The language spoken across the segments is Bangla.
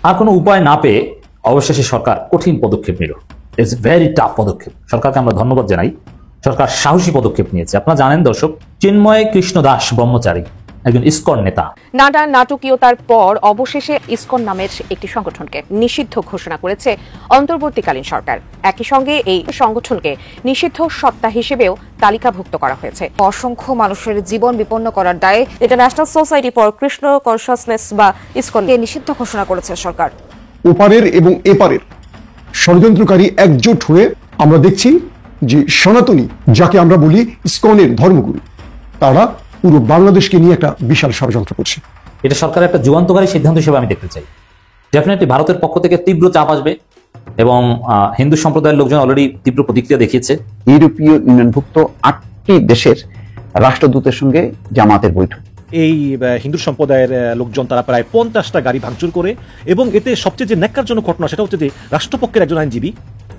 আর কোনো উপায় না পেয়ে অবশেষে সরকার কঠিন পদক্ষেপ নিল। ইটস ভেরি টাফ পদক্ষেপ। সরকারকে আমরা ধন্যবাদ জানাই। সরকার সাহসী পদক্ষেপ নিয়েছে। আপনারা জানেন দর্শক, চিন্ময় কৃষ্ণ দাস ব্রহ্মচারী একজন ইসকন নেতা। নানা নাটকীয়তার পর অবশেষে ইসকন নামের একটি সংগঠনকে নিষিদ্ধ ঘোষণা করেছে অন্তর্বর্তীকালীন সরকার। একই সঙ্গে এই সংগঠনকে নিষিদ্ধ সত্তা হিসেবেও তালিকাভুক্ত করা হয়েছে। অসংখ্য মানুষের জীবন বিপন্ন করার দায়ে international society for Krishna consciousness বা ইসকনকে নিষিদ্ধ ঘোষণা করেছে সরকার। ওপারের এবং এপারের ষড়যন্ত্রকারী একজোট হয়ে আমরা দেখছি যে সনাতনী, যাকে আমরা বলি ইসকনের ধর্মগুরু, তারা পুরো বাংলাদেশকে নিয়ে একটা বিশাল ষড়যন্ত্র করছে। এটা সরকারের একটা যুগান্তকারী সিদ্ধান্ত হিসেবে আমি দেখতে চাই। ডেফিনেটলি ভারতের পক্ষ থেকে তীব্র চাপ আসবে এবং হিন্দু সম্প্রদায়ের লোকজন অলরেডি তীব্র প্রতিক্রিয়া দেখিয়েছে। ইউরোপীয় ইউনিয়নভুক্ত 8টি দেশের রাষ্ট্রদূতের সঙ্গে জামাতের বৈঠক। এই হিন্দু সম্প্রদায়ের লোকজন তারা প্রায় 50টা গাড়ি ভাঙচুর করে, এবং এতে সবচেয়ে যে ন্যাক্কারজনক ঘটনা সেটা হচ্ছে যে রাষ্ট্রপক্ষের একজন আইনজীবী,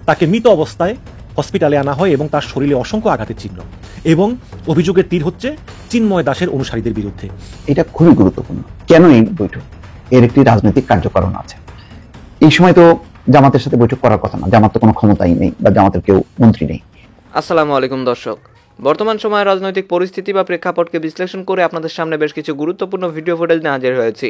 তাকে মৃত অবস্থায় হসপিটালে আনা হয় এবং তার শরীরে অসংখ্য আঘাতের চিহ্ন, এবং অভিযোগের তীর হচ্ছে চিন্ময় দাসের অনুসারীদের বিরুদ্ধে। এটা খুবই গুরুত্বপূর্ণ। কেন এই বৈঠক? এর একটি রাজনৈতিক কার্যকারণ আছে। এই সময় তো জামাতের সাথে বৈঠক করার কথা না, জামাত তো কোনো ক্ষমতাই নেই বা জামাতের কেউ মন্ত্রী নেই। আসসালামু আলাইকুম দর্শক, বর্তমান সময়ের রাজনৈতিক পরিস্থিতি বা প্রেক্ষাপটকে বিশ্লেষণ করে আপনাদের সামনে বেশ কিছু গুরুত্বপূর্ণ ভিডিও ফুটেজ নিয়ে হাজির হয়েছি।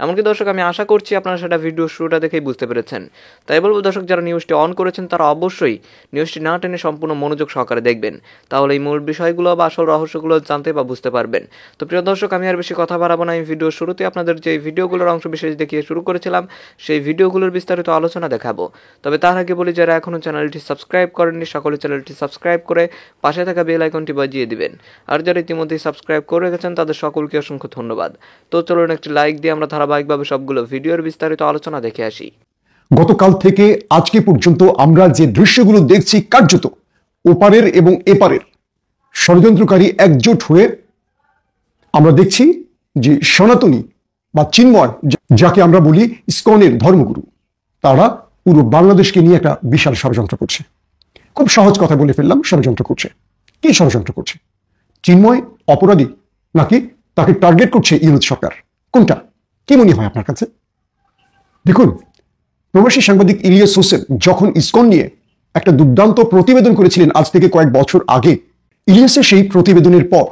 এমনকি দর্শক, আমি আশা করছি আপনারা সেটা ভিডিও শুরুটা দেখেই বুঝতে পেরেছেন। তাই বলবো দর্শক, যারা নিউজটি অন করেছেন তারা অবশ্যই নিউজটি না টেনে সম্পূর্ণ মনোযোগ সহকারে দেখবেন, তাহলে এই মূল বিষয়গুলো বা আসল রহস্যগুলো জানতে বা বুঝতে পারবেন। তো প্রিয় দর্শক, আমি আর বেশি কথা বাড়াবো না। আমি ভিডিও শুরুতে আপনাদের যে ভিডিওগুলোর অংশ বিশেষ দেখিয়ে শুরু করেছিলাম, সেই ভিডিওগুলোর বিস্তারিত আলোচনা দেখাবো। তবে তার আগে বলি, যারা এখনো চ্যানেলটি সাবস্ক্রাইব করেননি সকলে চ্যানেলটি সাবস্ক্রাইব করে পাশে থাকা বেল আইকনটি বাজিয়ে দিবেন। আর যারা ইতিমধ্যেই সাবস্ক্রাইব করে রেখেছেন তাদের সকলকে অসংখ্য ধন্যবাদ। তো চলুন একটি লাইক দিয়ে আমরা ধারাবাহিকভাবে সবগুলো ভিডিওর বিস্তারিত আলোচনা দেখে আসি। গতকাল থেকে আজকে পর্যন্ত আমরা যে দৃশ্যগুলো দেখছি, কার্যত ওপারের এবং এপারের ষড়যন্ত্রকারী একজোট হয়ে আমরা দেখছি যে সনাতনী বা চিন্ময়, যাকে আমরা বলি ইসকনের ধর্মগুরু, তারা পুরো বাংলাদেশকে নিয়ে একটা বিশাল ষড়যন্ত্র করছে। খুব সহজ কথা বলে ফেললাম, ষড়যন্ত্র করছে। কি ষড়যন্ত্র করছে? চিন্ময় অপরাধী নাকি তাকে টার্গেট করছে ইউনুস সরকার? কোনটা? কি মনে হয় আপনার কাছে? দেখুন, প্রবাসী সাংবাদিক ইলিয়াস হোসেন যখন ইসকন নিয়ে একটা দুর্দান্ত প্রতিবেদন করেছিলেন আজ থেকে কয়েক বছর আগে, ইলিয়াসের সেই প্রতিবেদনের পর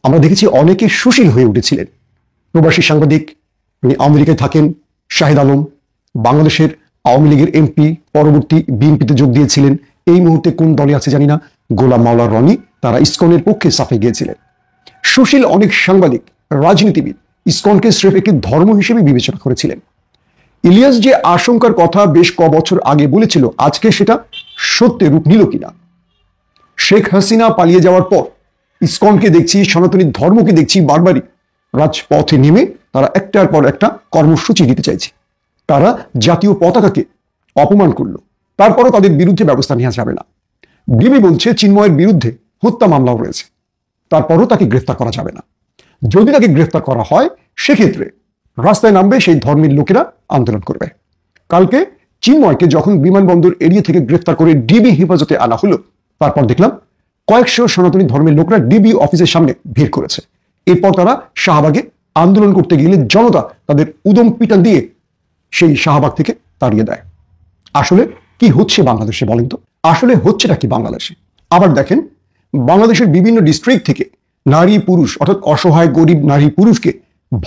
আমরা দেখেছি অনেকে সুশীল হয়ে উঠেছিলেন। প্রবাসী সাংবাদিক, উনি আমেরিকায় থাকেন, শাহিদ আলম, বাংলাদেশের আওয়ামী লীগের এমপি, পরবর্তী বিএনপিতে যোগ দিয়েছিলেন, এই মুহূর্তে কোন দলে আছে জানি না, গোলাম মাওলা রনি, তারা ইসকনের পক্ষে সাফে গিয়েছিলেন। সুশীল অনেক সাংবাদিক, রাজনীতিবিদ ইসকনকে স্রেফ একটি ধর্ম হিসেবে বিবেচনা করেছিলেন। ইলিয়াস যে আশঙ্কার কথা বেশ বছর আগে বলেছিল, আজকে সেটা সত্যি রূপ নিল কিনা? শেখ হাসিনা পালিয়ে যাওয়ার পর ইসকনকে দেখছি, সনাতনী ধর্মকে দেখছি বারবারই রাজপথে নেমে তারা একটার পর একটা কর্মসূচি দিতে চাইছে। তারা জাতীয় পতাকাকে অপমান করলো, তারপরও তাদের বিরুদ্ধে ব্যবস্থা নেওয়া যাবে না। বিবি বলছে চিন্ময়ের বিরুদ্ধে হত্যা মামলাও রয়েছে, তারপরও তাকে গ্রেফতার করা যাবে না। যদি তাকে গ্রেফতার করা হয়, সেক্ষেত্রে রাস্তায় নামবে সেই ধর্মের লোকেরা, আন্দোলন করবে। কালকে চিন্ময়কে যখন বিমানবন্দর এরিয়া থেকে গ্রেফতার করে ডিবি হেফাজতে আনা হলো, তারপর দেখলাম কয়েকশো সনাতনী ধর্মের লোকরা ডিবি অফিসের সামনে ভিড় করেছে। এরপর তারা শাহবাগে আন্দোলন করতে গেলে জনতা তাদের উদম পিটান দিয়ে সেই শাহবাগ থেকে তাড়িয়ে দেয়। আসলে কি হচ্ছে বাংলাদেশে বলেন তো? আসলে হচ্ছেটা কি বাংলাদেশে? আবার দেখেন, বাংলাদেশের বিভিন্ন ডিস্ট্রিক্ট থেকে নারী পুরুষ, অর্থাৎ অসহায় গরিব নারী পুরুষকে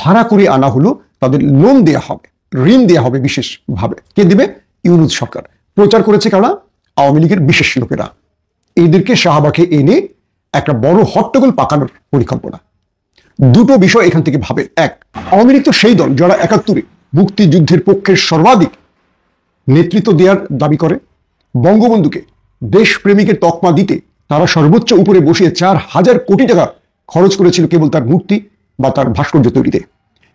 ভাড়া করে আনা হলো, তাদের লোন দেয়া হবে, ঋণ দেয়া হবে বিশেষভাবে। কে দিবে? ইউনুস সরকার। প্রচার করেছে কারা? আওয়ামী লীগের বিশেষ লোকেরা। এদেরকে শাহবাগে এনে একটা বড় হট্টগোল পাকানোর পরিকল্পনা। দুটো বিষয় এখান থেকে ভাবে। এক, আওয়ামী লীগ তো সেই দল যারা 71-এ মুক্তিযুদ্ধের পক্ষে সর্বাধিক নেতৃত্ব দেওয়ার দাবি করে। বঙ্গবন্ধুকে দেশপ্রেমিকের তকমা দিতে তারা সর্বোচ্চ উপরে বসিয়ে 4,000 কোটি টাকা খরচ করেছিল কেবল তার মূর্তি বা তার ভাস্কর্য তৈরিতে।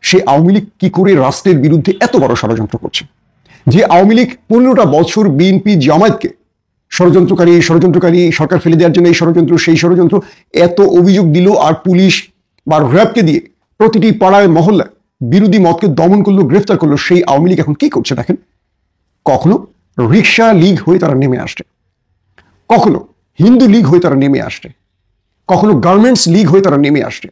সে আওয়ামী লীগ কি করে রাষ্ট্রের বিরুদ্ধে এত বড় ষড়যন্ত্র করছে? যে আওয়ামী লীগ 15টা বছর বিএনপি জামায়াতকে ষড়যন্ত্রকারী সরকার ফেলে দেওয়ার জন্য এই ষড়যন্ত্র সেই ষড়যন্ত্র এত অভিযোগ দিল, আর পুলিশ বা র্যাবকে দিয়ে প্রতিটি পাড়ায় মহল্লায় বিরোধী মতকে দমন করলো, গ্রেফতার করলো। সেই আওয়ামী লীগ এখন কি করছে দেখেন। কখনো রিক্সা লীগ হয়ে তারা নেমে আসছে, কখনো হিন্দু লীগ হয়ে তারা নেমে আসছে, কখনো গার্মেন্টস লীগ হয়ে তারা নেমে আসছে।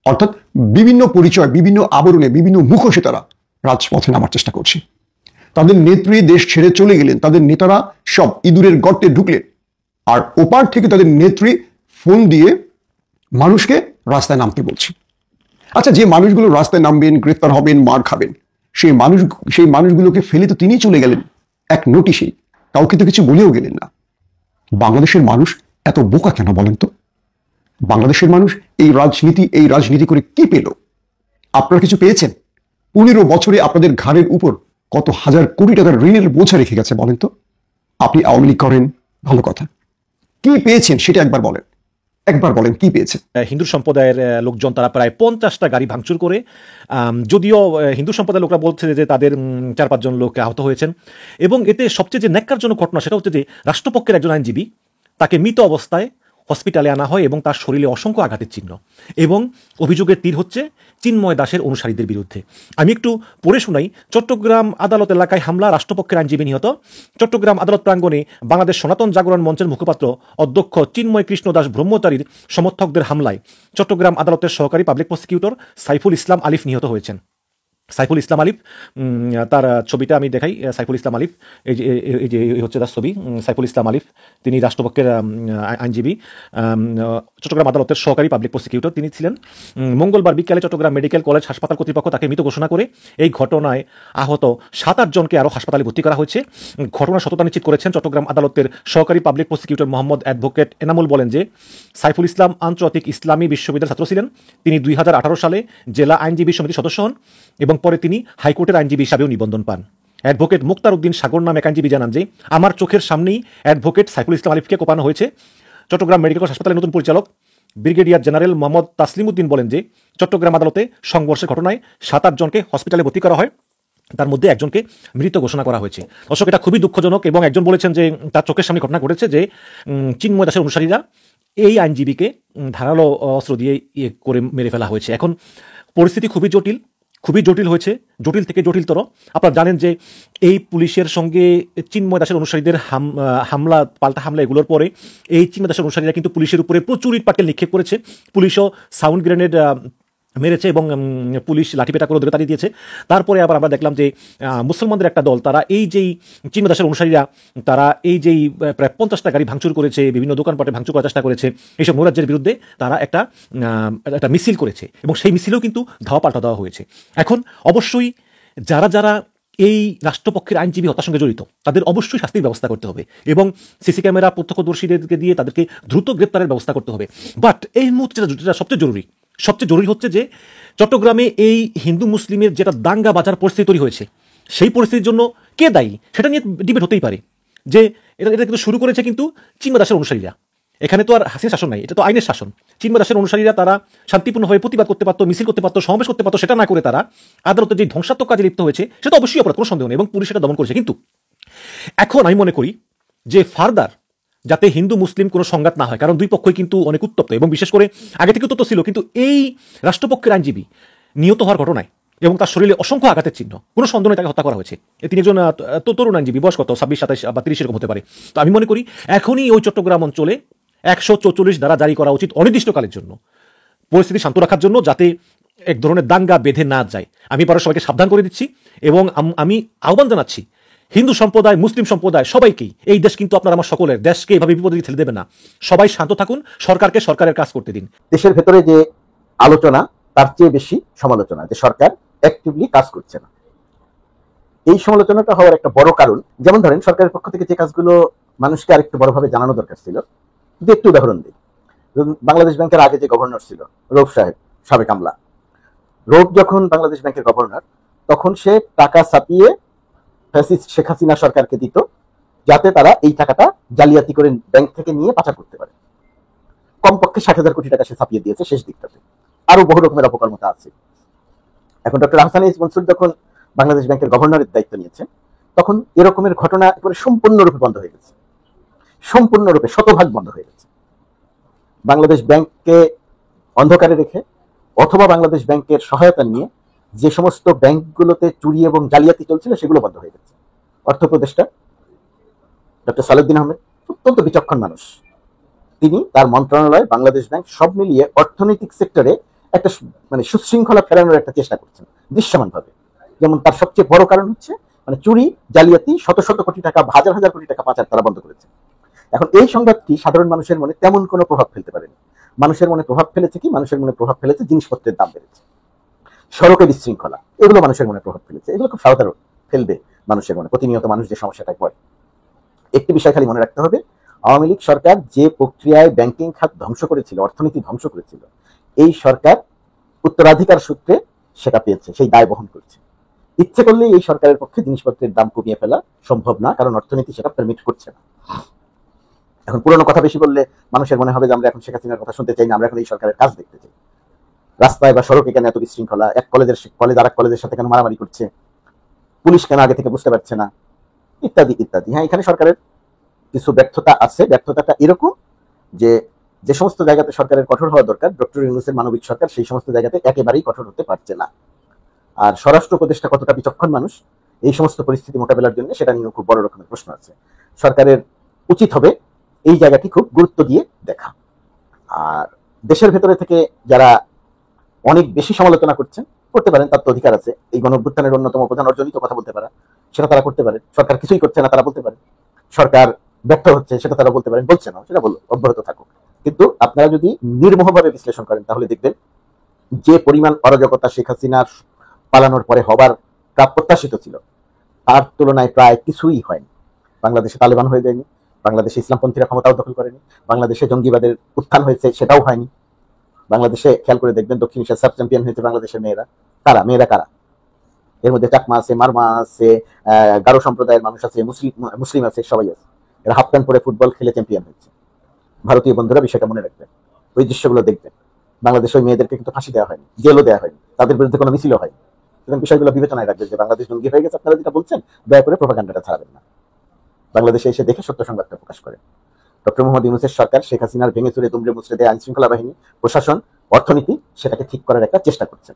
অর্থাৎ বিভিন্ন পরিচয়, বিভিন্ন আবরণে, বিভিন্ন মুখোশে তারা রাজপথে নামার চেষ্টা করছে। তাদের নেত্রী দেশ ছেড়ে চলে গেলেন, তাদের নেতারা সব ইঁদুরের গর্তে ঢুকলেন, আর ওপার থেকে তাদের নেত্রী ফোন দিয়ে মানুষকে রাস্তায় নামতে বলছে। আচ্ছা, যে মানুষগুলো রাস্তায় নামবেন, গ্রেফতার হবেন, মার খাবেন, সেই মানুষগুলোকে ফেলে তো তিনি চলে গেলেন এক নোটিশেই, কাউকে তো কিছু বলেও গেলেন না। বাংলাদেশের মানুষ এত বোকা কেন বলেন তো? বাংলাদেশের মানুষ এই রাজনীতি করে কি পেল? আপনারা কিছু পেয়েছেন? 15 বছরে আপনাদের ঘাড়ের উপর কত হাজার কোটি টাকার ঋণের বোঝা রেখে গেছে বলেন তো? আপনি আওয়ামী লীগ করেন, ভালো কথা, কি পেয়েছেন সেটা একবার বলেন, কি পেয়েছেন? হিন্দু সম্প্রদায়ের লোকজন তারা প্রায় 50টা গাড়ি ভাঙচুর করে, যদিও হিন্দু সম্প্রদায়ের লোকরা বলছে যে তাদের 4-5 জন লোক আহত হয়েছেন, এবং এতে সবচেয়ে যে ন্যাক্কারজনক ঘটনা সেটা হচ্ছে যে রাষ্ট্রপক্ষের একজন আইনজীবী, তাকে মৃত অবস্থায় হসপিটালে আনা হয় এবং তার শরীরে অসংখ্য আঘাতের চিহ্ন, এবং অভিযোগের তীর হচ্ছে চিন্ময় দাসের অনুসারীদের বিরুদ্ধে। আমি একটু পড়ে শোনাই। চট্টগ্রাম আদালত এলাকায় হামলা, রাষ্ট্রপক্ষের আইনজীবী নিহত। চট্টগ্রাম আদালত প্রাঙ্গণে বাংলাদেশ সনাতন জাগরণ মঞ্চের মুখপাত্র অধ্যক্ষ চিন্ময় কৃষ্ণ দাস ব্রহ্মচারীর সমর্থকদের হামলায় চট্টগ্রাম আদালতের সহকারী পাবলিক প্রসিকিউটর সাইফুল ইসলাম আলিফ নিহত হয়েছেন। সাইফুল ইসলাম আলিফ, তার ছবিটা আমি দেখাই। সাইফুল ইসলাম আলিফ, এই যে হচ্ছে তার ছবি। সাইফুল ইসলাম আলিফ, তিনি রাষ্ট্রপক্ষের আইনজীবী, চট্টগ্রাম আদালতের সহকারী পাবলিক প্রসিকিউটর তিনি ছিলেন। মঙ্গলবার বিকেলে চট্টগ্রাম মেডিকেল কলেজ হাসপাতাল কর্তৃপক্ষ তাকে মৃত ঘোষণা করে এই ঘটনায় আহত 7-8 জনকে আরও হাসপাতালে ভর্তি করা হয়েছে। ঘটনার সত্যতা নিশ্চিত করেছেন চট্টগ্রাম আদালতের সহকারী public prosecutor Mohammad advocate Enamul বলেন যে সাইফুল ইসলাম আন্তর্জাতিক ইসলামী বিশ্ববিদ্যালয়ের ছাত্র ছিলেন। তিনি 2018 সালে জেলা আইনজীবী সমিতির সদস্য হন এবং পরে তিনি হাইকোর্টের আইনজীবী হিসাবেও নিবন্ধন পান। অ্যাডভোকেট মুক্তার উদ্দিন সাগর নামে এক আইনজীবী জানান যে আমার চোখের সামনেই অ্যাডভোকেট সাইফুল ইসলাম আলিফকে কোপানো হয়েছে। চট্টগ্রাম মেডিকেল কলেজ হাসপাতালের নতুন পরিচালক ব্রিগেডিয়ার জেনারেল মোহাম্মদ তাসলিমউদ্দিন বলেন যে চট্টগ্রাম আদালতে সংঘর্ষের ঘটনায় 7-8 জনকে হসপিটালে ভর্তি করা হয়, তার মধ্যে একজনকে মৃত ঘোষণা করা হয়েছে। দর্শক, এটা খুবই দুঃখজনক, এবং একজন বলেছেন যে তার চোখের সামনে ঘটনা ঘটেছে যে চিন্ময় দাসের অনুসারীরা এই আইনজীবীকে ধারালো অস্ত্র দিয়ে করে মেরে ফেলা হয়েছে। এখন পরিস্থিতি খুবই জটিল হয়েছে, জটিল থেকে জটিলতর। আপনারা জানেন যে এই পুলিশের সঙ্গে চিন্ময় দাসের অনুসারীদের পাল্টা হামলা এগুলোর পরে এই চিন্ময় দাসের অনুসারীরা কিন্তু পুলিশের উপরে প্রচুর ইট পাটকেল নিক্ষেপ করেছে। পুলিশও সাউন্ড গ্রেনেড মেরেছে এবং পুলিশ লাঠিপেটা করে দূরে তাড়িয়ে দিয়েছে। তারপরে আবার আমরা দেখলাম যে মুসলমানদের একটা দল, তারা এই যেই চিন্ময় দাসের অনুসারীরা তারা এই যেই প্রায় 50টা গাড়ি ভাঙচুর করেছে, বিভিন্ন দোকানপাটে ভাঙচুর করার চেষ্টা করেছে, এইসব নৈরাজ্যের বিরুদ্ধে তারা একটা মিছিল করেছে এবং সেই মিছিলেও কিন্তু ধাওয়া পাল্টা দেওয়া হয়েছে। এখন অবশ্যই যারা এই রাষ্ট্রপক্ষের আইনজীবী হত্যার সঙ্গে জড়িত তাদের অবশ্যই শাস্তির ব্যবস্থা করতে হবে এবং সিসি ক্যামেরা প্রত্যক্ষদর্শীদেরকে দিয়ে তাদেরকে দ্রুত গ্রেপ্তারের ব্যবস্থা করতে হবে। বাট এই মুহূর্তে যেটা সবচেয়ে জরুরি হচ্ছে যে চট্টগ্রামে এই হিন্দু মুসলিমের যেটা দাঙ্গা বাজার পরিস্থিতি তৈরি হয়েছে, সেই পরিস্থিতির জন্য কে দায়ী সেটা নিয়ে ডিবেট হতেই পারে। যে এটা কিন্তু শুরু করেছে কিন্তু চিন্ময় দাসের অনুসারীরা। এখানে তো আর হাসিনা শাসন নাই, এটা তো আইনের শাসন। চিন্ময় দাসের অনুসারীরা তারা শান্তিপূর্ণভাবে প্রতিবাদ করতে পারতো, মিছিল করতে পারতো, সমাবেশ করতে পারতো, সেটা না করে তারা আদালতে যে ধ্বংসাত্মক কাজে লিপ্ত হয়েছে সেটা অবশ্যই অপরাধ, কোনো সন্দেহ নেই, এবং পুলিশ সেটা দমন করেছে। কিন্তু এখন আমি মনে করি যে ফার্দার যাতে হিন্দু মুসলিম কোনো সংঘাত না হয়, কারণ দুই পক্ষই কিন্তু অনেক উত্তপ্ত, এবং বিশেষ করে আগে থেকে উত্তপ্ত ছিল, কিন্তু এই রাষ্ট্রপক্ষের আইনজীবী নিহত হওয়ার ঘটনায় এবং তার শরীরে অসংখ্য আঘাতের চিহ্ন, কোনো সন্দেহ নেই তাকে হত্যা করা হয়েছে। তিনি একজন তরুণ আইনজীবী, বয়স কত 26, 27 বা 30 এরকম হতে পারে। তো আমি মনে করি এখনই ওই চট্টগ্রাম অঞ্চলে 144 ধারা জারি করা উচিত অনির্দিষ্টকালের জন্য, পরিস্থিতি শান্ত রাখার জন্য, যাতে এক ধরনের দাঙ্গা বেঁধে না যায়। আমি পরে সবাইকে সাবধান করে দিচ্ছি এবং আমি আহ্বান জানাচ্ছি হিন্দু সম্প্রদায়, মুসলিম সম্প্রদায়, সবাইকেই, এই দেশ কিন্তু আপনার আমার সকলের, দেশকে এভাবে বিপদে ঠেলে দেবে না। সবাই শান্ত থাকুন, সরকারকে সরকারের কাজ করতে দিন। দেশের ভেতরে যে আলোচনা তার চেয়ে বেশি সমালোচনা, যে সরকার অ্যাক্টিভলি কাজ করছে না। এই সমালোচনাটা হওয়ার একটা বড় কারণ, যেমন ধরেন সরকারের পক্ষ থেকে যে কাজগুলো মানুষকে আরেকটু বড়ভাবে জানানো দরকার ছিল। যদি একটু উদাহরণ দিই, বাংলাদেশ ব্যাংকের আগে যে গভর্নর ছিল রৌফ সাহেব, সাবেক আমলা, রৌফ যখন বাংলাদেশ ব্যাংকের গভর্নর, তখন সে টাকা ছাপিয়ে ফ্যাসিস্ট শেখ হাসিনা সরকারকে দিত, যাতে তারা এই টাকাটা জালিয়াতি করে ব্যাংক থেকে নিয়ে পাচার করতে পারে। কমপক্ষে 60,000 কোটি টাকা সে ছাপিয়ে দিয়েছে শেষ দিকটাতে। আরো বহু রকমের অপকর্মতা আছে। এখন ডক্টর আহসান ইস মনসুর যখন বাংলাদেশ ব্যাংকের গভর্নরের দায়িত্ব নিয়েছে, তখন এরকমের ঘটনা একেবারে সম্পূর্ণরূপে বন্ধ হয়ে গেছে, সম্পূর্ণরূপে 100% বন্ধ হয়ে গেছে। বাংলাদেশ ব্যাংককে অন্ধকারে রেখে অথবা বাংলাদেশ ব্যাংকের সহায়তা নিয়ে যে সমস্ত ব্যাংকগুলোতে চুরি এবং জালিয়াতি চলছিল সেগুলো বন্ধ হয়ে গেছে। অর্থ উপদেষ্টা ডক্টর সালেউদ্দিন আহমেদ অত্যন্ত বিচক্ষণ মানুষ, তিনি তার মন্ত্রণালয়, বাংলাদেশ ব্যাংক সব মিলিয়ে অর্থনৈতিক সেক্টরে একটা সুশৃঙ্খলা ফেরানোর একটা চেষ্টা করছেন দৃশ্যমানভাবে। যেমন তার সবচেয়ে বড় কারণ হচ্ছে মানে চুরি, জালিয়াতি, শত শত কোটি টাকা, হাজার হাজার কোটি টাকা পাচার তারা বন্ধ করেছে। এখন এই সংবাদটি সাধারণ মানুষের মনে তেমন কোনো প্রভাব ফেলতে পারেনি। মানুষের মনে প্রভাব ফেলেছে কি? মানুষের মনে প্রভাব ফেলেছে জিনিসপত্রের দাম বেড়েছে, সড়কে বিশৃঙ্খলা, এগুলো মানুষের মনে প্রভাব ফেলেছে। এগুলো খুব সাধারণ ফেলবে মানুষের মনে, প্রতিনিয়ত মানুষ যে সমস্যাটায় পড়ে। একটি বিষয় খালি মনে রাখতে হবে, আওয়ামী লীগ সরকার যে প্রক্রিয়ায় ব্যাংকিং খাত ধ্বংস করেছিল, অর্থনীতি ধ্বংস করেছিল, এই সরকার উত্তরাধিকার সূত্রে সেটা পেয়েছে, সেই দায় বহন করছে। ইচ্ছে করলে এই সরকারের পক্ষে জিনিসপত্রের দাম কমিয়ে ফেলা সম্ভব না, কারণ অর্থনীতি সেটা পারমিট করছে না। এখন পুরনো কথা বেশি বললে মানুষের মনে হবে যে আমরা এখন শেখ হাসিনার কথা শুনতে চাই না, আমরা এখন এই সরকারের কাজ দেখতে চাই। রাস্তায় বা সড়কে কেন এত বিশৃঙ্খলা, এক কলেজ আর এক কলেজের সাথে কেন মারামারি করছে, পুলিশ কেন আগে থেকে বুঝতে পারছে না, ইত্যাদি ইত্যাদি। হ্যাঁ, এখানে সরকারের কিছু ব্যর্থতা আছে। ব্যর্থতাটা এরকম যে যে সমস্ত জায়গাতে সরকারের কঠোর হওয়া দরকার, ডক্টর ইউনূসের মানবিক সরকার সেই সমস্ত জায়গাতে একেবারেই কঠোর হতে পারছে না। আর স্বরাষ্ট্র উপদেষ্টা কতটা বিচক্ষণ মানুষ এই সমস্ত পরিস্থিতি মোকাবেলার জন্য, সেটা নিয়েও খুব বড় রকমের প্রশ্ন আছে। সরকারের উচিত হবে এই জায়গাটি খুব গুরুত্ব দিয়ে দেখা। আর দেশের ভেতরে থেকে যারা অনেক বেশি সমালোচনা করছেন, করতে পারেন, তার তো অধিকার আছে। এই গণঅভ্যুত্থানের অন্যতম প্রধান অর্জনই তো কথা বলতে পারা, সেটা তারা করতে পারে। সরকার কিছুই করছে না, তারা বলতে পারে। সরকার ব্যর্থ হচ্ছে, সেটা তারা বলতে পারেন। বলছে না, সেটা অব্যাহত থাকুক। কিন্তু আপনারা যদি নির্মোহভাবে বিশ্লেষণ করেন, তাহলে দেখবেন যে পরিমাণ অরাজকতা শেখ হাসিনার পালানোর পরে হবার প্রত্যাশিত ছিল, তার তুলনায় প্রায় কিছুই হয়নি। বাংলাদেশে তালেবান হয়ে যায়নি, বাংলাদেশে ইসলামপন্থীরা ক্ষমতাও দখল করেনি, বাংলাদেশে জঙ্গিবাদের উত্থান হয়েছে, সেটাও হয়নি। বাংলাদেশে খেয়াল করে দেখবেন দক্ষিণ এশিয়ার সাব চ্যাম্পিয়ন হয়েছে বাংলাদেশের মেয়েরা। মেয়েরা কারা? এর মধ্যে চাকমা আছে, মারমা আছে, গারো সম্প্রদায়ের মানুষ আছে, মুসলিম আছে, সবাই আছে। এরা হাফ প্যান্ট পরে ফুটবল খেলে চ্যাম্পিয়ন হয়েছে। ভারতীয় বন্ধুরা বিষয়টা মনে রাখবেন, ওই দৃশ্যগুলো দেখবেন। বাংলাদেশে ওই মেয়েদেরকে কিন্তু ফাঁসি দেওয়া হয়নি, জেলও দেওয়া হয়নি, তাদের বিরুদ্ধে কোনো মিছিলও হয়নি। সুতরাং বিষয়গুলো বিবেচনায় রাখবেন যে বাংলাদেশ জঙ্গি হয়ে গেছে আপনারা যেটা বলছেন, দয়া করে প্রোপাগান্ডাটা ছাড়াবেন না। বাংলাদেশে এসে দেখে সত্য সংবাদটা প্রকাশ করেন। ডক্টর মোহাম্মদ ইউনূসের সরকার শেখ হাসিনার ভেঙে চুরে দুমড়ে মুচড়ে দেয় আইন শৃঙ্খলা বাহিনী, প্রশাসন, অর্থনীতি, সেটাকে ঠিক করার একটা চেষ্টা করছেন।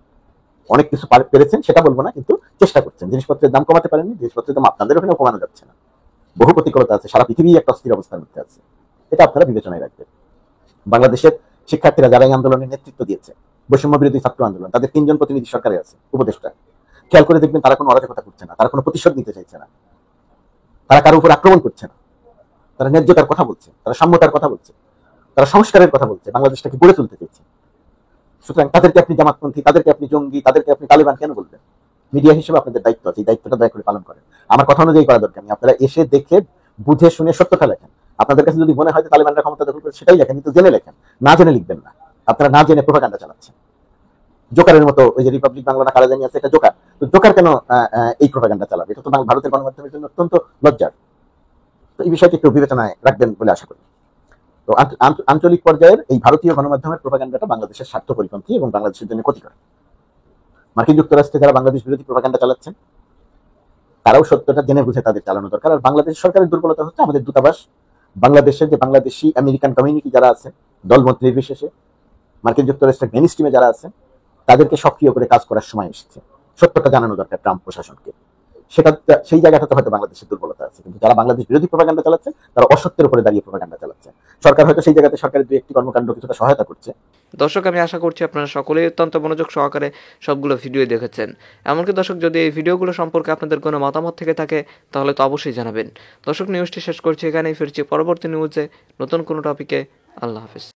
অনেক কিছু পেরেছেন সেটা বলবো না, কিন্তু চেষ্টা করছেন। জিনিসপত্রের দাম কমাতে পারেননি, জিনিসপত্রের দাম আপনাদের ওখানেও কমানো যাচ্ছে না। বহু প্রতিকূলতা আছে, সারা পৃথিবী একটা অস্থির অবস্থার মধ্যে আছে, এটা আপনারা বিবেচনায় রাখবেন। বাংলাদেশের শিক্ষার্থীরা যারা এই আন্দোলনের নেতৃত্ব দিয়েছে, বৈষম্য বিরোধী ছাত্র আন্দোলন, তাদের 3 জন প্রতিনিধি সরকারে আছে, উপদেষ্টা। খেয়াল করে দেখবেন তারা কোনো অরাজকতা করছে না, তারা কোনো প্রতিশোধ নিতে চাইছে না, তারা কারো উপর আক্রমণ করছে না, তারা ন্যায্যতার কথা বলছে, তারা সাম্যতার কথা বলছে, তারা সংস্কারের কথা বলছে, বাংলাদেশটাকে গড়ে তুলতে চাইছে। সুতরাং তাদেরকে আপনি জামাতপন্থী, তাদেরকে আপনি জঙ্গি, তাদেরকে আপনি তালেবান কেন বলবেন? মিডিয়া হিসেবে আপনাদের দায়িত্ব আছে, এই দায়িত্বটা দয়া করে পালন করেন। আমার কথা অনুযায়ী করা দরকার নেই, আপনারা এসে দেখে বুঝে শুনে সত্যটা লেখেন। আপনাদের কাছে যদি মনে হয় যে তালেবানরা ক্ষমতা দখল করে, সেটাই লেখেন, কিন্তু জেনে লেখেন, না জেনে লিখবেন না। আপনারা না জেনে প্রোপাগান্ডা চালাচ্ছেন। জোকারের মতো, ওই যে রিপাবলিক বাংলা না কারা জানি আছে, এটা জোকার। তো জোকার কেন এই প্রোপাগান্ডা চালাবে? এটা তো ভারতের গণমাধ্যমের জন্য অত্যন্ত লজ্জার। তো এই বিষয়টি একটু বিবেচনায় রাখবেন বলে আশা করি। তো আঞ্চলিক পর্যায়ের এই ভারতীয় গণমাধ্যমের প্রোপাগান্ডাটা বাংলাদেশের স্বার্থ পরিপন্থী এবং বাংলাদেশের জন্য ক্ষতিকর। মার্কিন যুক্তরাষ্ট্রে যারা বাংলাদেশ বিরোধী প্রোপাগান্ডা চালাচ্ছেন, তারাও সত্যটা জেনে বুঝে তাদের চালানো দরকার। আর বাংলাদেশ সরকারের দুর্বলতা হচ্ছে আমাদের দূতাবাস, বাংলাদেশের যে বাংলাদেশি আমেরিকান কমিউনিটি যারা আছে, দলমত নির্বিশেষে, মার্কিন যুক্তরাষ্ট্রের মেইন স্ট্রিমে যারা আছে, তাদেরকে সক্রিয় করে কাজ করার সময় এসেছে। সত্যটা জানানো দরকার ট্রাম্প প্রশাসনকে। সেটা, সেই জায়গাটাতে হয়তো বাংলাদেশের দুর্বলতা আছে, কিন্তু যারা বাংলাদেশ বিরোধী প্রোপাগান্ডা চালাচ্ছে, তারা অসত্যের উপরে দাঁড়িয়ে প্রোপাগান্ডা চালাচ্ছে। সরকার হয়তো সেই জায়গাতে সরকারের 2-1টি কর্মকাণ্ড কিছুটা সহায়তা করছে। দর্শক, আমি আশা করছি আপনারা সকলেই অত্যন্ত মনোযোগ সহকারে সবগুলো ভিডিও দেখেছেন। এমনকি দর্শক, যদি এই ভিডিওগুলো সম্পর্কে আপনাদের কোনো মতামত থেকে থাকে, তাহলে তো অবশ্যই জানাবেন। দর্শক, নিউজটি শেষ করছি এখানেই, ফিরছি পরবর্তী নিউজে নতুন কোনো টপিকে। আল্লাহ হাফেজ।